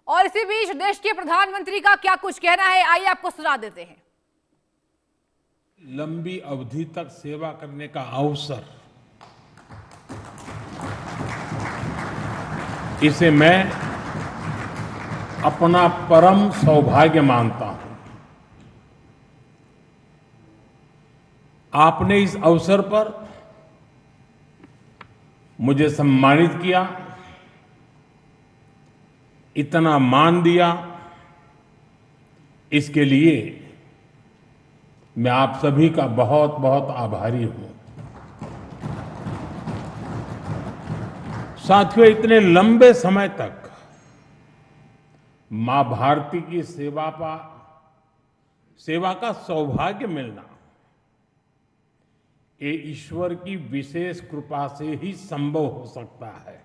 और इसी बीच देश के प्रधानमंत्री का क्या कुछ कहना है, आइए आपको सुना देते हैं। लंबी अवधि तक सेवा करने का अवसर, इसे मैं अपना परम सौभाग्य मानता हूं। आपने इस अवसर पर मुझे सम्मानित किया, इतना मान दिया, इसके लिए मैं आप सभी का बहुत बहुत आभारी हूं। साथियों, इतने लंबे समय तक मां भारती की सेवा का सौभाग्य मिलना, ये ईश्वर की विशेष कृपा से ही संभव हो सकता है।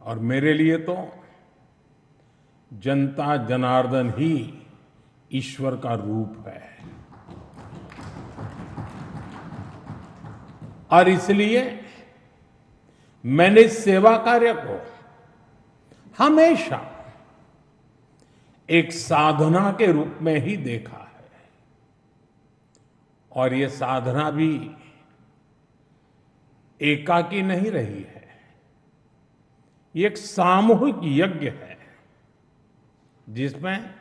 और मेरे लिए तो जनता जनार्दन ही ईश्वर का रूप है। और इसलिए मैंने इस सेवा कार्य को हमेशा एक साधना के रूप में ही देखा है। और ये साधना भी एकाकी नहीं रही है, ये एक सामूहिक यज्ञ है जिसमें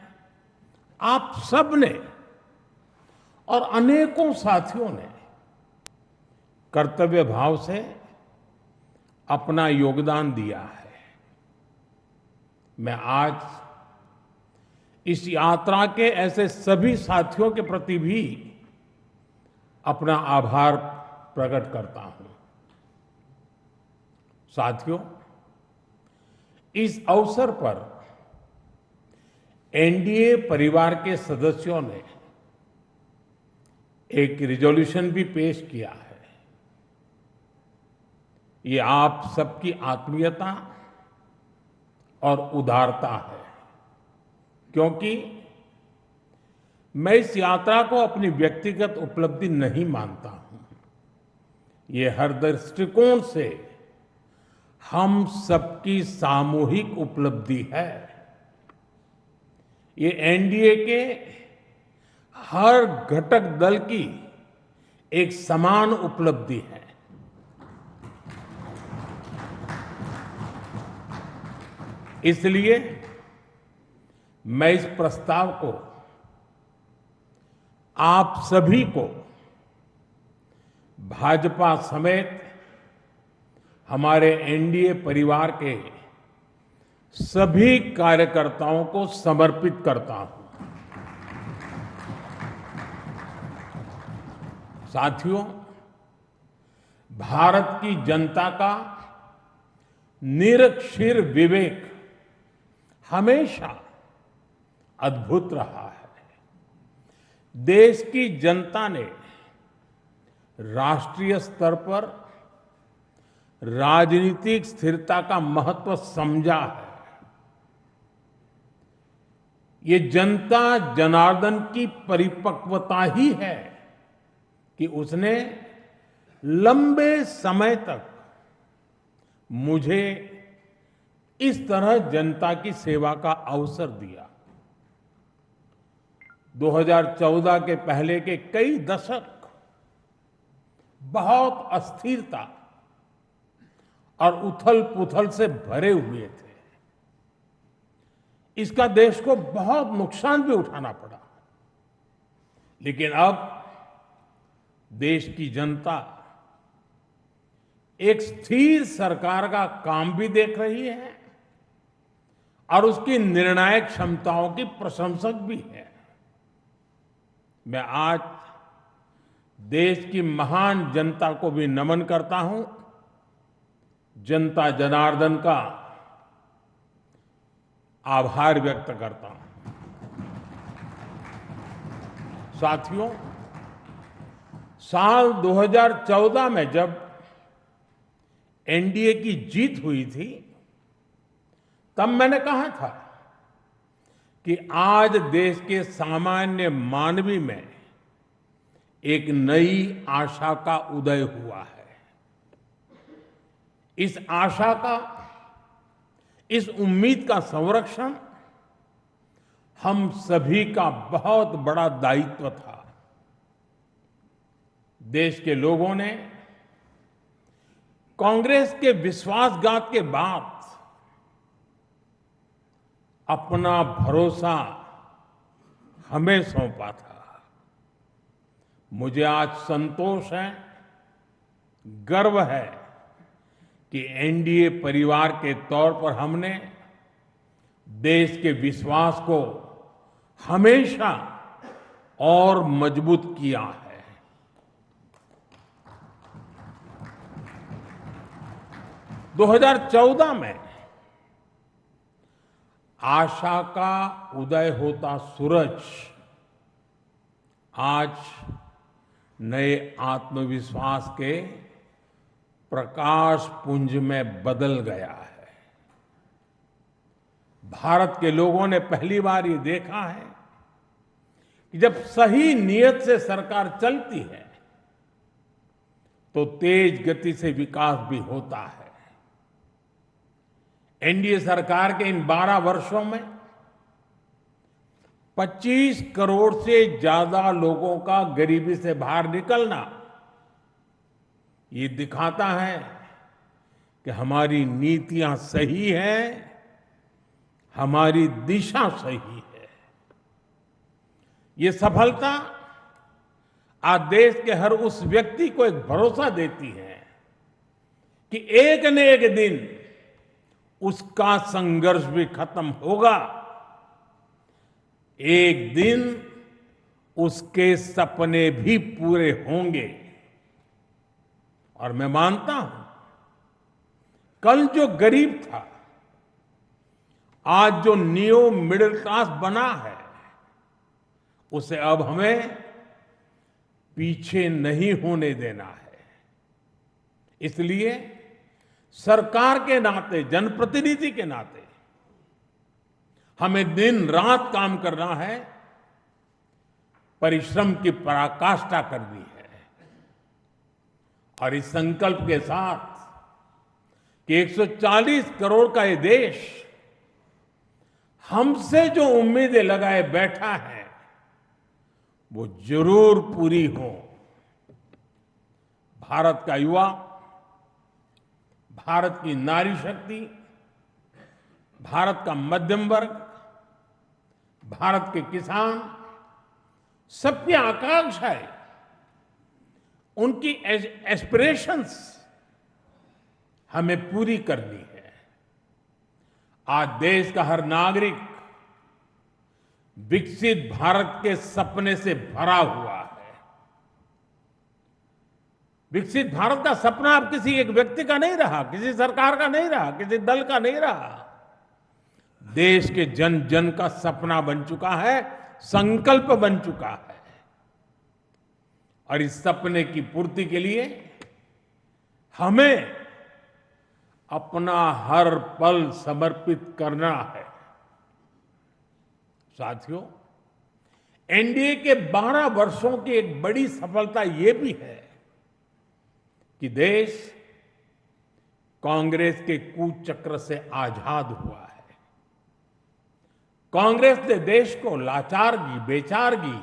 आप सब ने और अनेकों साथियों ने कर्तव्य भाव से अपना योगदान दिया है। मैं आज इस यात्रा के ऐसे सभी साथियों के प्रति भी अपना आभार प्रकट करता हूं। साथियों, इस अवसर पर एनडीए परिवार के सदस्यों ने एक रिजोल्यूशन भी पेश किया है। ये आप सबकी आत्मीयता और उदारता है, क्योंकि मैं इस यात्रा को अपनी व्यक्तिगत उपलब्धि नहीं मानता हूं। ये हर दृष्टिकोण से हम सबकी सामूहिक उपलब्धि है। ये एनडीए के हर घटक दल की एक समान उपलब्धि है। इसलिए मैं इस प्रस्ताव को आप सभी को, भाजपा समेत हमारे एनडीए परिवार के सभी कार्यकर्ताओं को समर्पित करता हूं। साथियों, भारत की जनता का निरक्षीर विवेक हमेशा अद्भुत रहा है। देश की जनता ने राष्ट्रीय स्तर पर राजनीतिक स्थिरता का महत्व समझा है। ये जनता जनार्दन की परिपक्वता ही है कि उसने लंबे समय तक मुझे इस तरह जनता की सेवा का अवसर दिया। 2014 के पहले के कई दशक बहुत अस्थिरता और उथल-पुथल से भरे हुए थे। इसका देश को बहुत नुकसान भी उठाना पड़ा। लेकिन अब देश की जनता एक स्थिर सरकार का काम भी देख रही है और उसकी निर्णायक क्षमताओं की प्रशंसक भी है। मैं आज देश की महान जनता को भी नमन करता हूं। जनता जनार्दन का आभार व्यक्त करता हूं। साथियों, साल 2014 में जब एनडीए की जीत हुई थी, तब मैंने कहा था कि आज देश के सामान्य मानवी में एक नई आशा का उदय हुआ है। इस आशा का इस उम्मीद का संरक्षण हम सभी का बहुत बड़ा दायित्व था। देश के लोगों ने कांग्रेस के विश्वासघात के बाद अपना भरोसा हमें सौंपा था। मुझे आज संतोष है, गर्व है कि एनडीए परिवार के तौर पर हमने देश के विश्वास को हमेशा और मजबूत किया है। 2014 में आशा का उदय होता सूरज आज नए आत्मविश्वास के प्रकाश पुंज में बदल गया है। भारत के लोगों ने पहली बार ये देखा है कि जब सही नीयत से सरकार चलती है तो तेज गति से विकास भी होता है। एनडीए सरकार के इन 12 वर्षों में 25 करोड़ से ज्यादा लोगों का गरीबी से बाहर निकलना ये दिखाता है कि हमारी नीतियां सही हैं, हमारी दिशा सही है। ये सफलता आज देश के हर उस व्यक्ति को एक भरोसा देती है कि एक न एक दिन उसका संघर्ष भी खत्म होगा, एक दिन उसके सपने भी पूरे होंगे। और मैं मानता हूं कल जो गरीब था आज जो न्यू मिडिल क्लास बना है उसे अब हमें पीछे नहीं होने देना है। इसलिए सरकार के नाते, जनप्रतिनिधि के नाते हमें दिन रात काम करना है, परिश्रम की पराकाष्ठा करनी है। और इस संकल्प के साथ कि 140 करोड़ का ये देश हमसे जो उम्मीदें लगाए बैठा है वो जरूर पूरी हो। भारत का युवा, भारत की नारी शक्ति, भारत का मध्यम वर्ग, भारत के किसान, सबकी आकांक्षाएं, उनकी एस्पिरेशंस हमें पूरी करनी है। आज देश का हर नागरिक विकसित भारत के सपने से भरा हुआ है। विकसित भारत का सपना अब किसी एक व्यक्ति का नहीं रहा, किसी सरकार का नहीं रहा, किसी दल का नहीं रहा। देश के जन जन का सपना बन चुका है, संकल्प बन चुका है। और इस सपने की पूर्ति के लिए हमें अपना हर पल समर्पित करना है। साथियों, एनडीए के 12 वर्षों की एक बड़ी सफलता ये भी है कि देश कांग्रेस के कुचक्र से आजाद हुआ है। कांग्रेस ने देश को लाचारगी, बेचारगी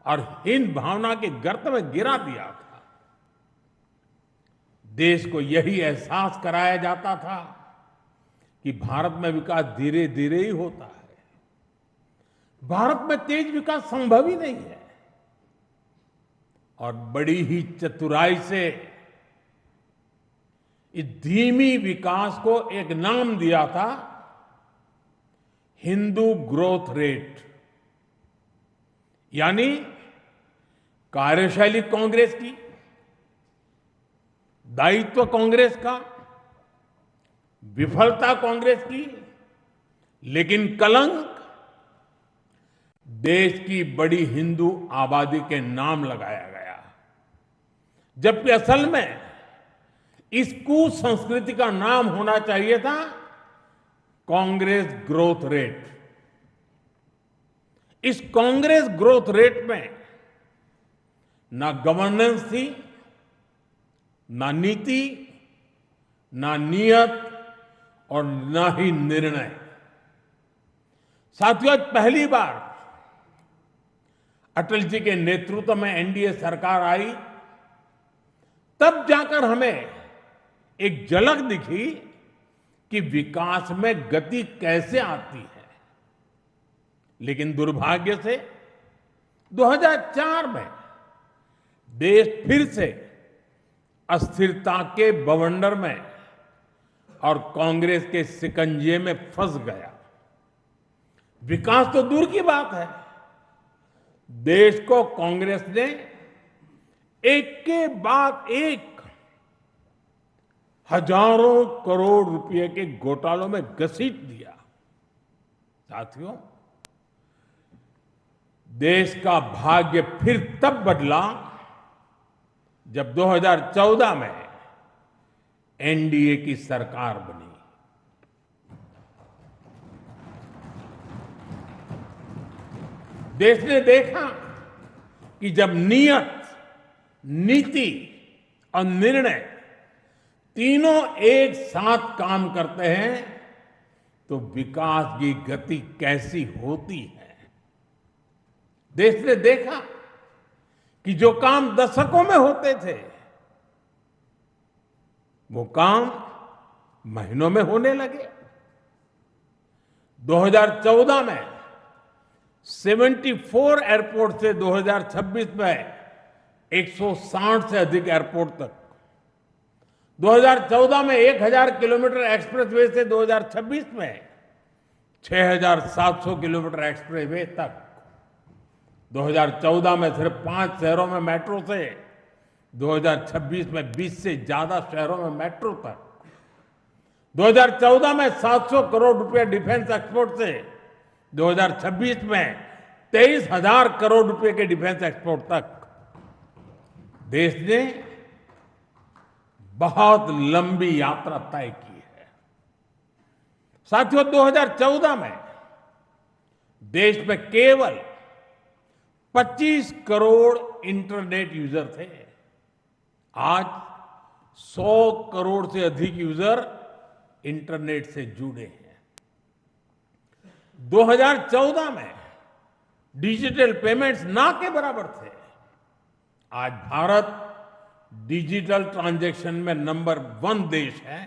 और हीन भावना के गर्त में गिरा दिया था। देश को यही एहसास कराया जाता था कि भारत में विकास धीरे धीरे ही होता है, भारत में तेज विकास संभव ही नहीं है। और बड़ी ही चतुराई से इस धीमी विकास को एक नाम दिया था, हिंदू ग्रोथ रेट। यानी कार्यशैली कांग्रेस की, दायित्व कांग्रेस का, विफलता कांग्रेस की, लेकिन कलंक देश की बड़ी हिंदू आबादी के नाम लगाया गया। जबकि असल में इस कुसंस्कृति का नाम होना चाहिए था कांग्रेस ग्रोथ रेट। इस कांग्रेस ग्रोथ रेट में ना गवर्नेंस थी, ना नीति, ना नियत और न ही निर्णय। साथियों, आज पहली बार अटल जी के नेतृत्व में एनडीए सरकार आई, तब जाकर हमें एक झलक दिखी कि विकास में गति कैसे आती है। लेकिन दुर्भाग्य से 2004 में देश फिर से अस्थिरता के बवंडर में और कांग्रेस के शिकंजे में फंस गया। विकास तो दूर की बात है, देश को कांग्रेस ने एक के बाद एक हजारों करोड़ रुपए के घोटालों में घसीट दिया। साथियों, देश का भाग्य फिर तब बदला जब 2014 में एनडीए की सरकार बनी। देश ने देखा कि जब नियत, नीति और निर्णय तीनों एक साथ काम करते हैं तो विकास की गति कैसी होती है। देश ने देखा कि जो काम दशकों में होते थे वो काम महीनों में होने लगे। 2014 में 74 एयरपोर्ट से 2026 में 160 से अधिक एयरपोर्ट तक, 2014 में 1000 किलोमीटर एक्सप्रेसवे से 2026 में 6700 किलोमीटर एक्सप्रेसवे तक, 2014 में सिर्फ 5 शहरों में मेट्रो से 2026 में 20 से ज्यादा शहरों में मेट्रो तक, 2014 में 700 करोड़ रुपए डिफेंस एक्सपोर्ट से 2026 में 23,000 करोड़ रुपए के डिफेंस एक्सपोर्ट तक। देश ने बहुत लंबी यात्रा तय की है। साथियों, 2014 में देश में केवल 25 करोड़ इंटरनेट यूजर थे। आज 100 करोड़ से अधिक यूजर इंटरनेट से जुड़े हैं। 2014 में डिजिटल पेमेंट्स ना के बराबर थे। आज भारत डिजिटल ट्रांजैक्शन में नंबर 1 देश है।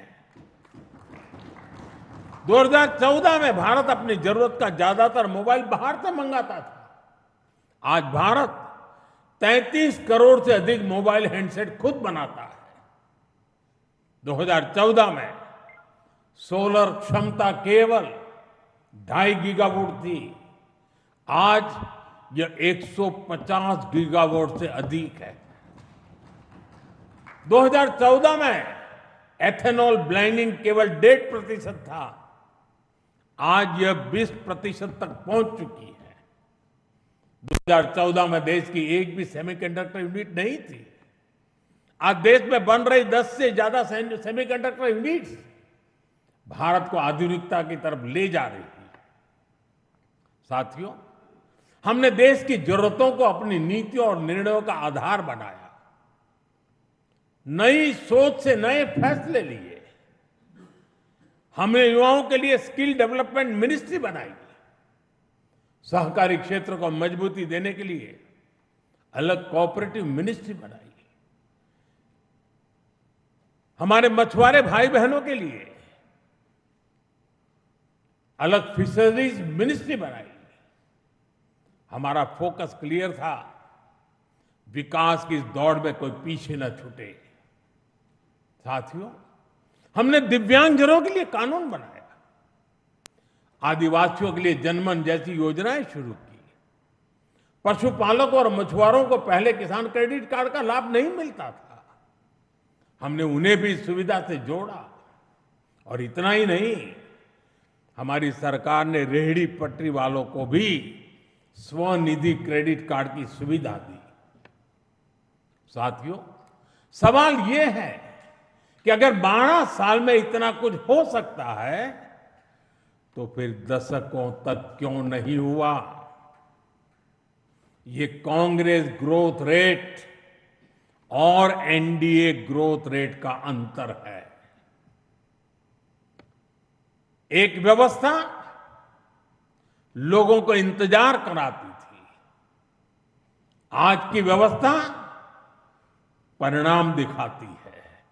2014 में भारत अपनी जरूरत का ज्यादातर मोबाइल बाहर से मंगाता था। आज भारत 33 करोड़ से अधिक मोबाइल हैंडसेट खुद बनाता है। 2014 में सोलर क्षमता केवल 2.5 गीगावाट थी। आज यह 150 गीगावाट से अधिक है। 2014 में एथेनॉल ब्लेंडिंग केवल 1.5% था। आज यह 20% तक पहुंच चुकी है। 2014 में देश की एक भी सेमीकंडक्टर यूनिट नहीं थी। आज देश में बन रही 10 से ज्यादा सेमीकंडक्टर यूनिट्स भारत को आधुनिकता की तरफ ले जा रही है। साथियों, हमने देश की जरूरतों को अपनी नीतियों और निर्णयों का आधार बनाया। नई सोच से नए फैसले लिए। हमने युवाओं के लिए स्किल डेवलपमेंट मिनिस्ट्री बनाई। सहकारी क्षेत्र को मजबूती देने के लिए अलग कोऑपरेटिव मिनिस्ट्री बनाई। हमारे मछुआरे भाई बहनों के लिए अलग फिशरीज मिनिस्ट्री बनाई। हमारा फोकस क्लियर था, विकास की इस दौड़ में कोई पीछे न छूटे। साथियों, हमने दिव्यांगजनों के लिए कानून बनाया। आदिवासियों के लिए जनमन जैसी योजनाएं शुरू की। पशुपालकों और मछुआरों को पहले किसान क्रेडिट कार्ड का लाभ नहीं मिलता था। हमने उन्हें भी सुविधा से जोड़ा। और इतना ही नहीं, हमारी सरकार ने रेहड़ी पटरी वालों को भी स्वनिधि क्रेडिट कार्ड की सुविधा दी। साथियों, सवाल यह है कि अगर 12 साल में इतना कुछ हो सकता है तो फिर दशकों तक क्यों नहीं हुआ। ये कांग्रेस ग्रोथ रेट और एनडीए ग्रोथ रेट का अंतर है। एक व्यवस्था लोगों को इंतजार कराती थी। आज की व्यवस्था परिणाम दिखाती है।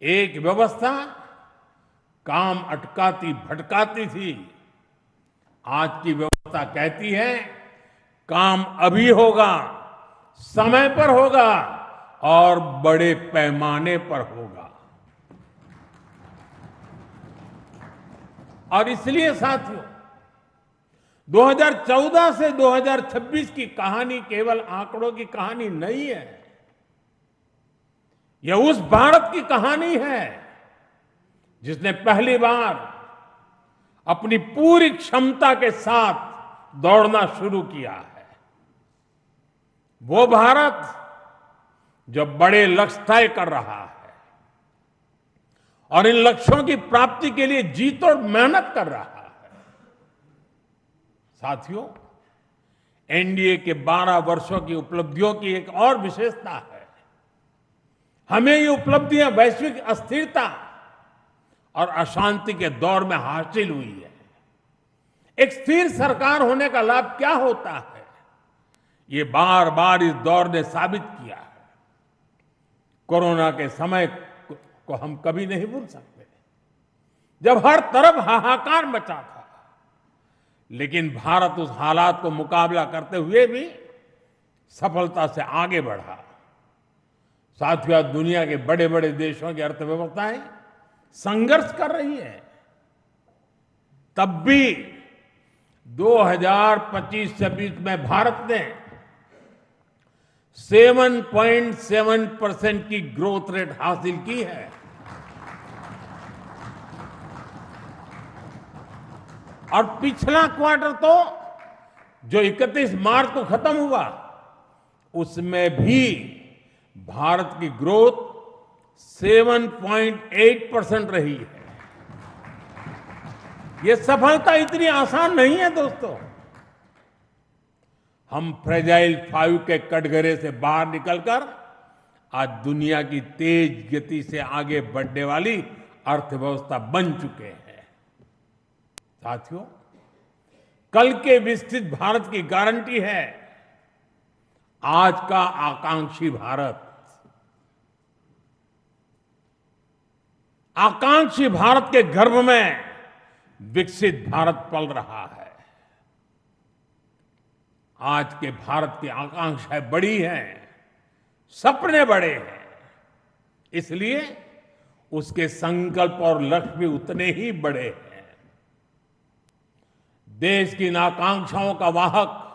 एक व्यवस्था काम अटकाती भटकाती थी। आज की व्यवस्था कहती है काम अभी होगा, समय पर होगा और बड़े पैमाने पर होगा। और इसलिए साथियों, 2014 से 2026 की कहानी केवल आंकड़ों की कहानी नहीं है। यह उस भारत की कहानी है जिसने पहली बार अपनी पूरी क्षमता के साथ दौड़ना शुरू किया है। वो भारत जो बड़े लक्ष्य तय कर रहा है और इन लक्ष्यों की प्राप्ति के लिए जी तोड़ मेहनत कर रहा है। साथियों, एनडीए के 12 वर्षों की उपलब्धियों की एक और विशेषता है। हमें ये उपलब्धियां वैश्विक अस्थिरता और अशांति के दौर में हासिल हुई है। एक स्थिर सरकार होने का लाभ क्या होता है, ये बार बार इस दौर ने साबित किया है। कोरोना के समय को हम कभी नहीं भूल सकते, जब हर तरफ हाहाकार मचा था, लेकिन भारत उस हालात को मुकाबला करते हुए भी सफलता से आगे बढ़ा। साथियों, आज दुनिया के बड़े बड़े देशों की अर्थव्यवस्थाएं संघर्ष कर रही है, तब भी 2025-26 में भारत ने 7.7% की ग्रोथ रेट हासिल की है। और पिछला क्वार्टर तो जो 31 मार्च को खत्म हुआ, उसमें भी भारत की ग्रोथ 7.8% रही है। ये सफलता इतनी आसान नहीं है दोस्तों। हम फ्रेजाइल 5 के कटघरे से बाहर निकलकर आज दुनिया की तेज गति से आगे बढ़ने वाली अर्थव्यवस्था बन चुके हैं। साथियों, कल के विकसित भारत की गारंटी है आज का आकांक्षी भारत। आकांक्षी भारत के गर्भ में विकसित भारत पल रहा है। आज के भारत की आकांक्षाएं बड़ी हैं, सपने बड़े हैं, इसलिए उसके संकल्प और लक्ष्य भी उतने ही बड़े हैं। देश की इन आकांक्षाओं का वाहक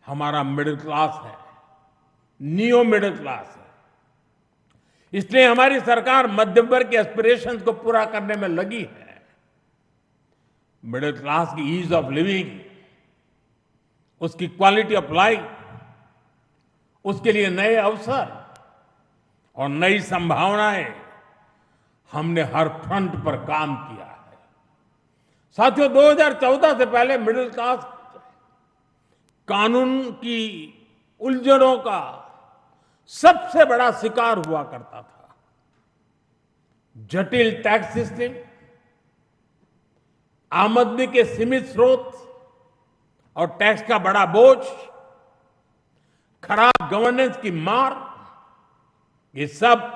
हमारा मिडिल क्लास है, नियो मिडिल क्लास है। इसलिए हमारी सरकार मध्यम वर्ग के एस्पिरेशंस को पूरा करने में लगी है। मिडिल क्लास की ईज ऑफ लिविंग, उसकी क्वालिटी ऑफ लाइफ, उसके लिए नए अवसर और नई संभावनाएं हमने हर फ्रंट पर काम किया है। साथियों, 2014 से पहले मिडिल क्लास कानून की उलझनों का सबसे बड़ा शिकार हुआ करता था। जटिल टैक्स सिस्टम, आमदनी के सीमित स्रोत और टैक्स का बड़ा बोझ, खराब गवर्नेंस की मार, ये सब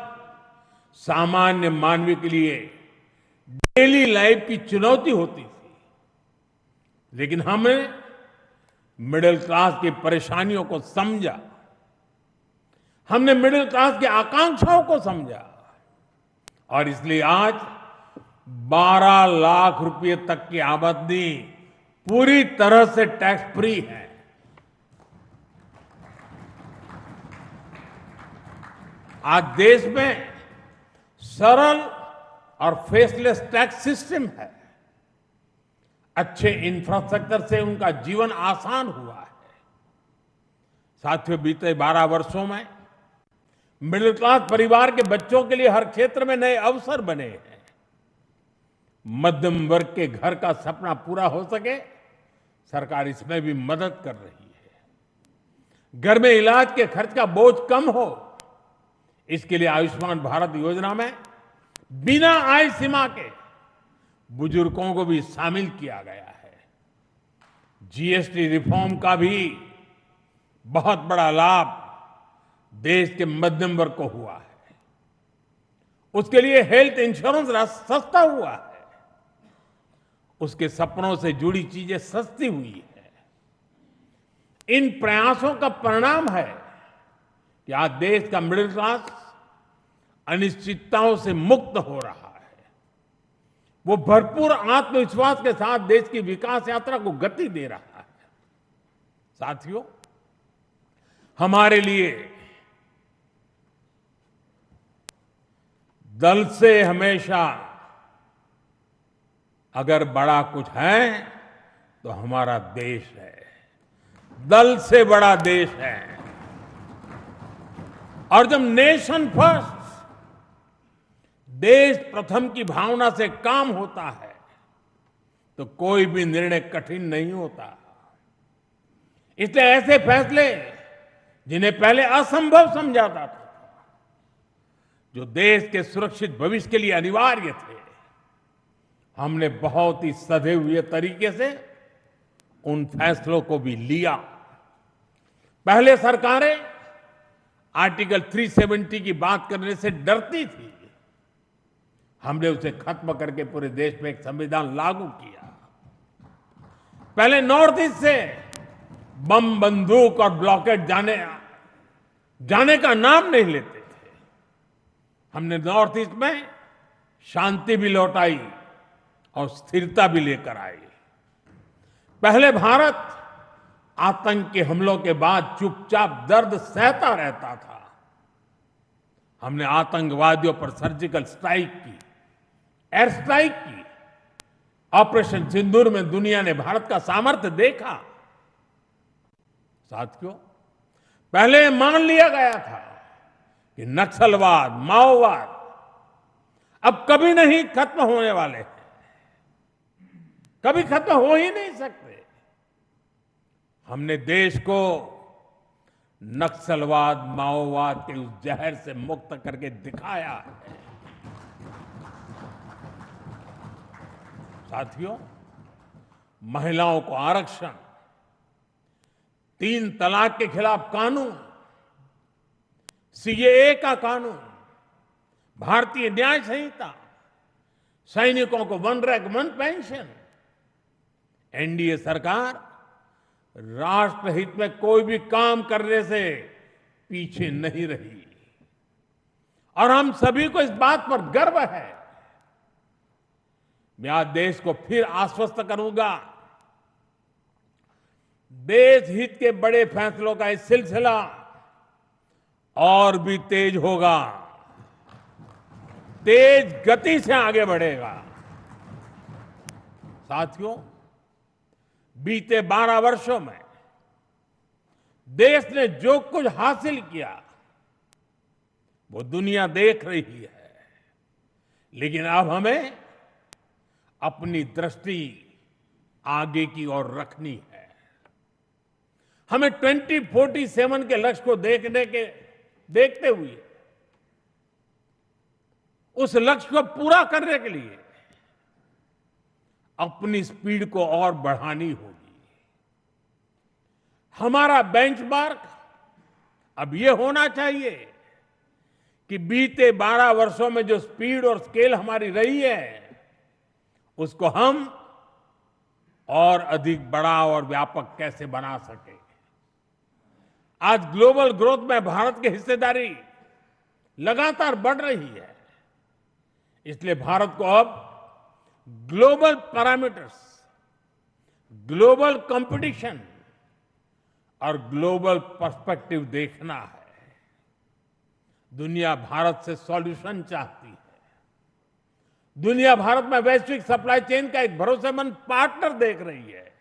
सामान्य मानवीय के लिए डेली लाइफ की चुनौती होती थी। लेकिन हमने मिडिल क्लास की परेशानियों को समझा, हमने मिडिल क्लास की आकांक्षाओं को समझा और इसलिए आज 12 लाख रुपए तक की आमदनी पूरी तरह से टैक्स फ्री है। आज देश में सरल और फेसलेस टैक्स सिस्टम है। अच्छे इंफ्रास्ट्रक्चर से उनका जीवन आसान हुआ है। साथियों, बीते 12 वर्षों में मिडिल क्लास परिवार के बच्चों के लिए हर क्षेत्र में नए अवसर बने हैं। मध्यम वर्ग के घर का सपना पूरा हो सके, सरकार इसमें भी मदद कर रही है। घर में इलाज के खर्च का बोझ कम हो, इसके लिए आयुष्मान भारत योजना में बिना आय सीमा के बुजुर्गों को भी शामिल किया गया है। जीएसटी रिफॉर्म का भी बहुत बड़ा लाभ देश के मध्यम वर्ग को हुआ है। उसके लिए हेल्थ इंश्योरेंस सस्ता हुआ है। उसके सपनों से जुड़ी चीजें सस्ती हुई है। इन प्रयासों का परिणाम है कि आज देश का मिडिल क्लास अनिश्चितताओं से मुक्त हो रहा है। वो भरपूर आत्मविश्वास के साथ देश की विकास यात्रा को गति दे रहा है। साथियों, हमारे लिए दल से हमेशा अगर बड़ा कुछ है तो हमारा देश है। दल से बड़ा देश है। और जब नेशन फर्स्ट, देश प्रथम की भावना से काम होता है तो कोई भी निर्णय कठिन नहीं होता। इसलिए ऐसे फैसले जिन्हें पहले असंभव समझा जाता था, जो देश के सुरक्षित भविष्य के लिए अनिवार्य थे, हमने बहुत ही सधे हुए तरीके से उन फैसलों को भी लिया। पहले सरकारें आर्टिकल 370 की बात करने से डरती थी। हमने उसे खत्म करके पूरे देश में एक संविधान लागू किया। पहले नॉर्थ ईस्ट से बम, बंदूक और ब्लॉकेट जाने का नाम नहीं लेते थे। हमने नॉर्थ ईस्ट में शांति भी लौटाई और स्थिरता भी लेकर आई। पहले भारत आतंक के हमलों के बाद चुपचाप दर्द सहता रहता था। हमने आतंकवादियों पर सर्जिकल स्ट्राइक की, एयर स्ट्राइक की। ऑपरेशन सिंदूर में दुनिया ने भारत का सामर्थ्य देखा। साथियों, पहले मान लिया गया था कि नक्सलवाद, माओवाद अब कभी नहीं खत्म होने वाले हैं, कभी खत्म हो ही नहीं सकते। हमने देश को नक्सलवाद, माओवाद के उस जहर से मुक्त करके दिखाया है। साथियों, महिलाओं को आरक्षण, 3 तलाक के खिलाफ कानून, सीएए का कानून, भारतीय न्याय संहिता, सैनिकों को 1 रैंक 1 पेंशन। एनडीए सरकार राष्ट्रहित में कोई भी काम करने से पीछे नहीं रही और हम सभी को इस बात पर गर्व है। मैं आज देश को फिर आश्वस्त करूंगा, देश हित के बड़े फैसलों का इस सिलसिला और भी तेज होगा, तेज गति से आगे बढ़ेगा। साथियों, बीते 12 वर्षों में देश ने जो कुछ हासिल किया वो दुनिया देख रही है, लेकिन अब हमें अपनी दृष्टि आगे की ओर रखनी है। हमें 2047 के लक्ष्य को देखते हुए उस लक्ष्य को पूरा करने के लिए अपनी स्पीड को और बढ़ानी होगी। हमारा बेंचमार्क अब यह होना चाहिए कि बीते 12 वर्षों में जो स्पीड और स्केल हमारी रही है, उसको हम और अधिक बड़ा और व्यापक कैसे बना सके। आज ग्लोबल ग्रोथ में भारत की हिस्सेदारी लगातार बढ़ रही है। इसलिए भारत को अब ग्लोबल पैरामीटर्स, ग्लोबल कंपटीशन और ग्लोबल पर्सपेक्टिव देखना है। दुनिया भारत से सॉल्यूशन चाहती है। दुनिया भारत में वैश्विक सप्लाई चेन का एक भरोसेमंद पार्टनर देख रही है।